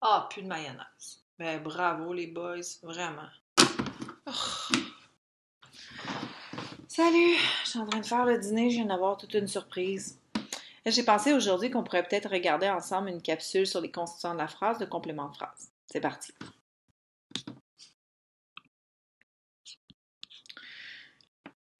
Ah, plus de mayonnaise. Ben, bravo les boys, vraiment. Oh. Salut, je suis en train de faire le dîner, je viens d'avoir toute une surprise. J'ai pensé aujourd'hui qu'on pourrait peut-être regarder ensemble une capsule sur les constituants de la phrase, de complément de phrase. C'est parti.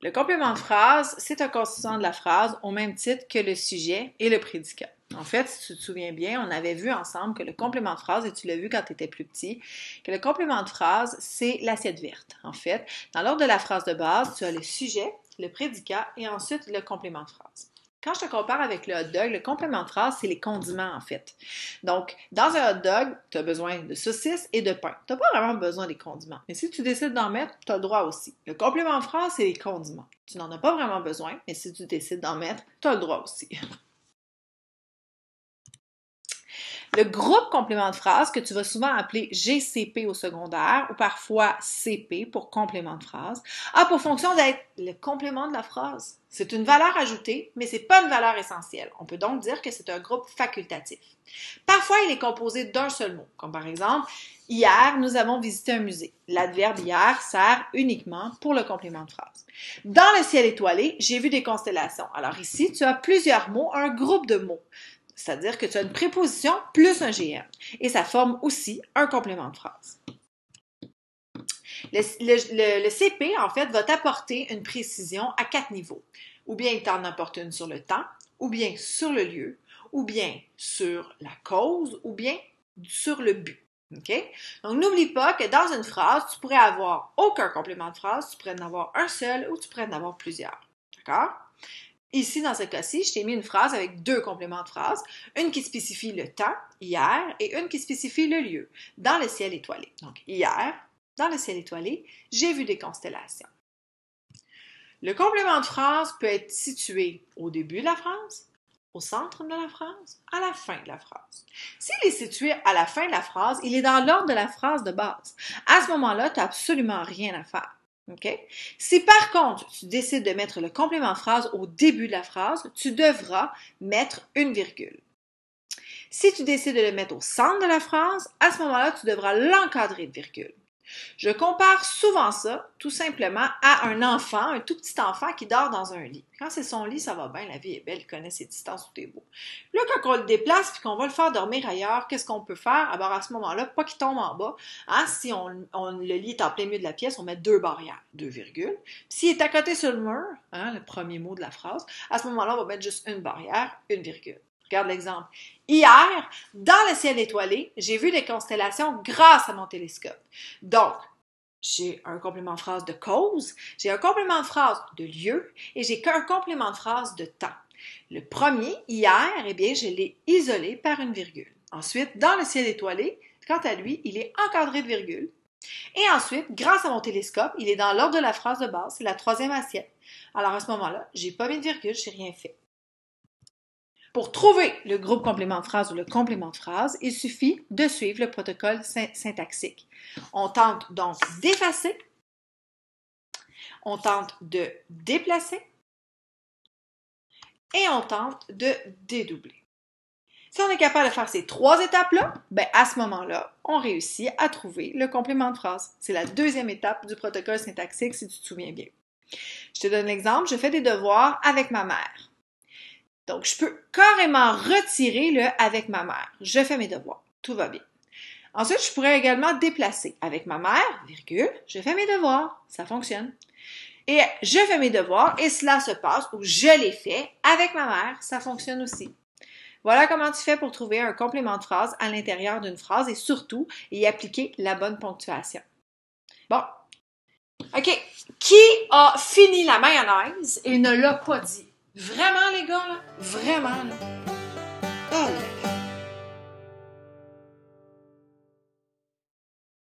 Le complément de phrase, c'est un constituant de la phrase au même titre que le sujet et le prédicat. En fait, si tu te souviens bien, on avait vu ensemble que le complément de phrase, et tu l'as vu quand tu étais plus petit, que le complément de phrase, c'est l'assiette verte. En fait, dans l'ordre de la phrase de base, tu as le sujet, le prédicat et ensuite le complément de phrase. Quand je te compare avec le hot dog, le complément de phrase, c'est les condiments, en fait. Donc, dans un hot dog, tu as besoin de saucisses et de pain. Tu n'as pas vraiment besoin des condiments. Mais si tu décides d'en mettre, tu as le droit aussi. Le complément de phrase, c'est les condiments. Tu n'en as pas vraiment besoin, mais si tu décides d'en mettre, tu as le droit aussi. Le groupe complément de phrase, que tu vas souvent appeler GCP au secondaire ou parfois CP pour complément de phrase, a pour fonction d'être le complément de la phrase. C'est une valeur ajoutée, mais ce n'est pas une valeur essentielle. On peut donc dire que c'est un groupe facultatif. Parfois, il est composé d'un seul mot, comme par exemple, hier, nous avons visité un musée. L'adverbe hier sert uniquement pour le complément de phrase. Dans le ciel étoilé, j'ai vu des constellations. Alors ici, tu as plusieurs mots, un groupe de mots. C'est-à-dire que tu as une préposition plus un GM. Et ça forme aussi un complément de phrase. Le CP, en fait, va t'apporter une précision à 4 niveaux. Ou bien il t'en apporte une sur le temps, ou bien sur le lieu, ou bien sur la cause, ou bien sur le but. Okay? Donc, n'oublie pas que dans une phrase, tu pourrais avoir aucun complément de phrase, tu pourrais en avoir un seul ou tu pourrais en avoir plusieurs. D'accord? Ici, dans ce cas-ci, je t'ai mis une phrase avec 2 compléments de phrase, une qui spécifie le temps, hier, et une qui spécifie le lieu, dans le ciel étoilé. Donc, hier, dans le ciel étoilé, j'ai vu des constellations. Le complément de phrase peut être situé au début de la phrase, au centre de la phrase, à la fin de la phrase. S'il est situé à la fin de la phrase, il est dans l'ordre de la phrase de base. À ce moment-là, tu n'as absolument rien à faire. Okay? Si par contre, tu décides de mettre le complément de phrase au début de la phrase, tu devras mettre une virgule. Si tu décides de le mettre au centre de la phrase, à ce moment-là, tu devras l'encadrer de virgule. Je compare souvent ça, tout simplement, à un enfant, un tout petit enfant qui dort dans un lit. Quand c'est son lit, ça va bien, la vie est belle, il connaît ses distances, tout est beau. Là, quand on le déplace et qu'on va le faire dormir ailleurs, qu'est-ce qu'on peut faire? Alors, à ce moment-là, pas qu'il tombe en bas, hein, si le lit est en plein milieu de la pièce, on met 2 barrières, 2 virgules. S'il est à côté sur le mur, hein, le premier mot de la phrase, à ce moment-là, on va mettre juste une barrière, une virgule. Regarde l'exemple. Hier, dans le ciel étoilé, j'ai vu des constellations grâce à mon télescope. Donc, j'ai un complément de phrase de cause, j'ai un complément de phrase de lieu et j'ai qu'un complément de phrase de temps. Le premier, hier, eh bien, je l'ai isolé par une virgule. Ensuite, dans le ciel étoilé, quant à lui, il est encadré de virgule. Et ensuite, grâce à mon télescope, il est dans l'ordre de la phrase de base, c'est la 3e assiette. Alors à ce moment-là, j'ai pas mis de virgule, j'ai rien fait. Pour trouver le groupe complément de phrase ou le complément de phrase, il suffit de suivre le protocole syntaxique. On tente donc d'effacer, on tente de déplacer et on tente de dédoubler. Si on est capable de faire ces 3 étapes-là, ben à ce moment-là, on réussit à trouver le complément de phrase. C'est la 2e étape du protocole syntaxique, si tu te souviens bien. Je te donne l'exemple, je fais des devoirs avec ma mère. Donc, je peux carrément retirer le « avec ma mère ». Je fais mes devoirs. Tout va bien. Ensuite, je pourrais également déplacer. Avec ma mère, virgule, je fais mes devoirs. Ça fonctionne. Et je fais mes devoirs et cela se passe ou je les fais avec ma mère. Ça fonctionne aussi. Voilà comment tu fais pour trouver un complément de phrase à l'intérieur d'une phrase et surtout y appliquer la bonne ponctuation. Bon. OK. Qui a fini la mayonnaise et ne l'a pas dit? Vraiment, les gars, là? Vraiment, là? Oh,